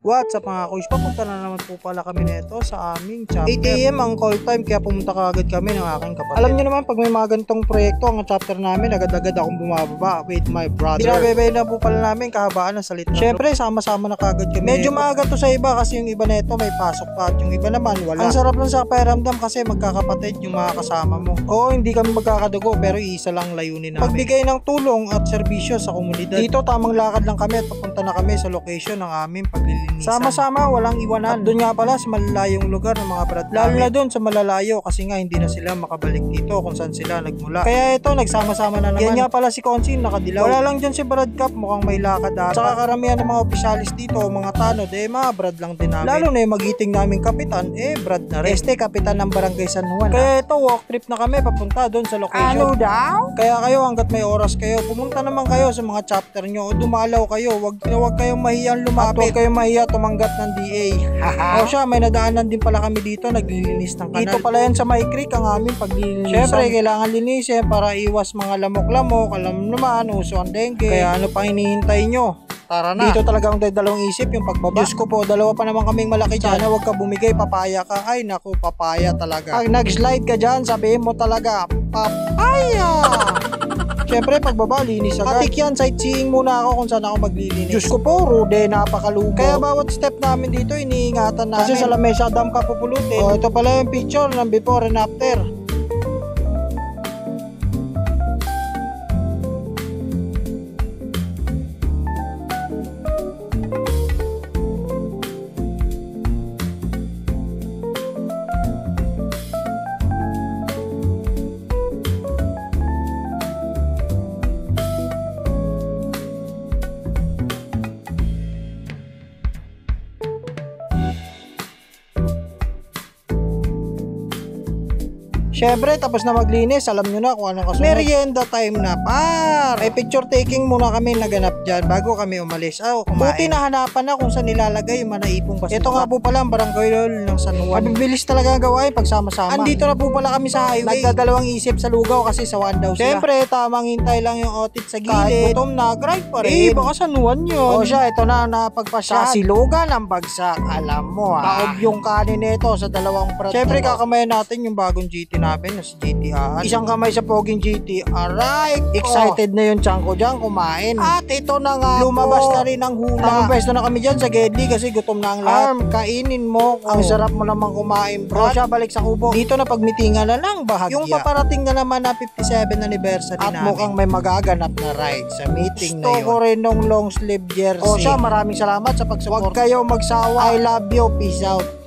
What's up mga kuys? Papunta na naman po pala kami nito sa aming chapter. 8 AM ang call time kaya pumunta kaagad kami ng aking kapatid. Alam nyo naman pag may mga ganitong proyekto ang chapter namin, agad-agad akong bumababa with my brother. Binabebay na po pala namin kahabaan ng salita. Syempre sama-sama na kaagad kami. Medyo maaga to sa iba kasi yung iba neto may pasok pa at yung iba naman wala. Ang sarap lang sa pakiramdam kasi magkakapatid yung mga kasama mo. Oo, hindi kami magkakadugo pero isa lang layunin namin. Pagbigay ng tulong at serbisyo sa komunidad. Dito tamang lakad lang kami at papunta na kami sa location ng aming paglilinisan. Sama-sama, walang iwanan. At doon nga pala sa malalayong lugar ng mga brad. Lalo na doon sa malalayo kasi nga hindi na sila makabalik dito kung saan sila nagmula. Kaya ito, nagsama-sama na naman. Yan nga pala si Consin, nakadilaw. Wala lang dyan si Brad Cup, mukhang may lakad ata. Saka karamihan ng mga opisyalis dito, mga tanod, mga brad lang din namin. Lalo na yung magiting naming kapitan, brad na rin. Kapitan ng Barangay San Juan. Kaya ito, walk trip na kami papunta doon sa location. Ano daw? Kaya kayo, hanggat may oras kayo, pumunta naman kayo sa mga chapter nyo o dumalaw kayo. Huwag kayong mahiyang lumapit. Huwag kayong mahiya tumanggap ng DA. O siya, may nadaanan din pala kami dito, naglilinis ng kanal. Dito pala yan sa May Creek ang aming paglilinisan. Syempre, kailangan linisin para iwas mga lamok-lamok. Alam naman, uso ang dengue. Kaya ano pang hinihintay nyo? Tara na. Dito talagang dalawang isip yung pagbaba. Diyos ko po, dalawa pa naman kaming malaki dyan. Sana huwag ka bumigay, papaya ka. Ay naku, papaya talaga. Pag nag-slide ka dyan, sabihin mo talaga, papaya! Siyempre, pagbaba, linis agad. Atik yan, sightseeing muna ako kung saan ako maglilinis. Diyos ko po, rude, napakalubo. Kaya bawat step namin dito, iniingatan namin. Kasi sa lamesa, dam ka pupulutin. O, ito pala yung picture ng before and after. Siyempre, tapos na maglinis, alam nyo na kung anong kasunod. Merienda time na, par! May picture taking muna kami naganap dyan bago kami umalis. Buti na hanapan na kung saan nilalagay yung manaipong basura. Ito nga po pala ang barangay hall ng San Juan. Mabibilis talaga ang gawain pagsama-sama. Andito na po pala kami sa highway. Nagdadalawang isip sa lugaw kasi sa Juan daw sila. Siyempre, tamang hintay lang yung otit sa gilid. Kahit gutom na, grind pa rin. Baka San Juan yun. O siya, ito na napagpasyahan. Sa silugan ang bagsak, alam mo taob yung kanin nito sa dalawang prat. Siyempre, kakamayan natin yung bagong GT namin na si GT. Isang kamay sa poging GT. Alright. Excited na yung tiyan ko dyan kumain. At ito na nga, lumabas na rin ang hula. Tamang pwesto na kami dyan sa Gedli kasi gutom na ang lahat. Kainin mo. Ang sarap mo namang kumain, bro. Siya balik sa kubo. Dito na pagmitingan na lang bahagya. Yung paparating na naman na 57 anniversary at namin. At mukhang may magaganap na ride sa meeting na yun. Gusto ko rin nung long sleeve jersey. O siya, maraming salamat sa pagsupport. Huwag kayo magsawa. I love you. Peace out.